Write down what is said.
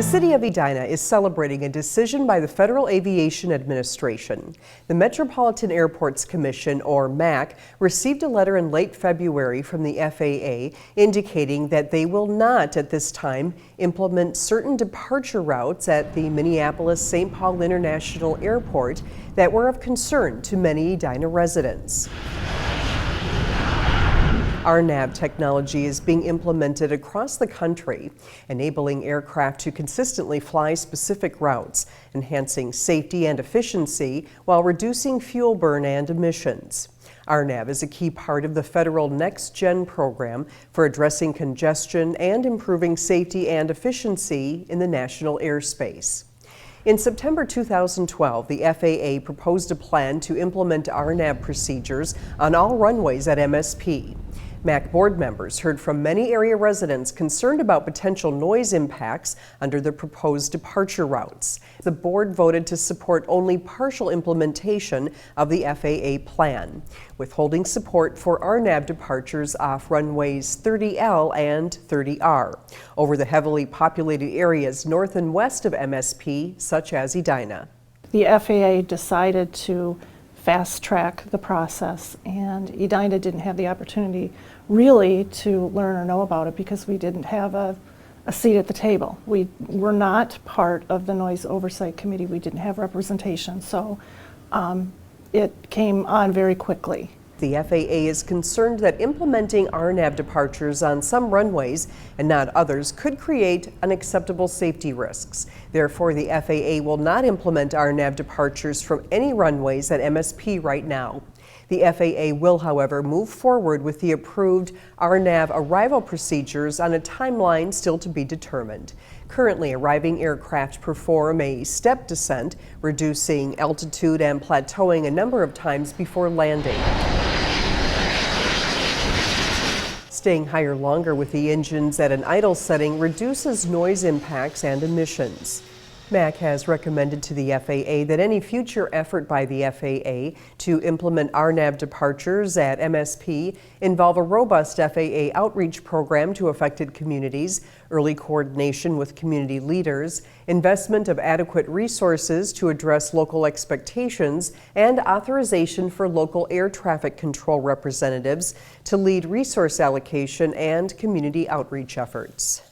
The city of Edina is celebrating a decision by the Federal Aviation Administration. The Metropolitan Airports Commission, or MAC, received a letter in late February from the FAA indicating that they will not, at this time, implement certain departure routes at the Minneapolis-St. Paul International Airport that were of concern to many Edina residents. RNAV technology is being implemented across the country, enabling aircraft to consistently fly specific routes, enhancing safety and efficiency while reducing fuel burn and emissions. RNAV is a key part of the federal Next Gen program for addressing congestion and improving safety and efficiency in the national airspace. In September 2012, the FAA proposed a plan to implement RNAV procedures on all runways at MSP. MAC board members heard from many area residents concerned about potential noise impacts under the proposed departure routes. The board voted to support only partial implementation of the FAA plan, withholding support for RNAV departures off runways 30L and 30R over the heavily populated areas north and west of MSP, such as Edina. The FAA decided to fast-track the process, and Edina didn't have the opportunity really to learn or know about it because we didn't have a seat at the table. We were not part of the Noise Oversight Committee. We didn't have representation, so it came on very quickly. The FAA is concerned that implementing RNAV departures on some runways and not others could create unacceptable safety risks. Therefore, the FAA will not implement RNAV departures from any runways at MSP right now. The FAA will, however, move forward with the approved RNAV arrival procedures on a timeline still to be determined. Currently, arriving aircraft perform a step descent, reducing altitude and plateauing a number of times before landing. Staying higher longer with the engines at an idle setting reduces noise impacts and emissions. MAC has recommended to the FAA that any future effort by the FAA to implement RNAV departures at MSP involve a robust FAA outreach program to affected communities, early coordination with community leaders, investment of adequate resources to address local expectations, and authorization for local air traffic control representatives to lead resource allocation and community outreach efforts.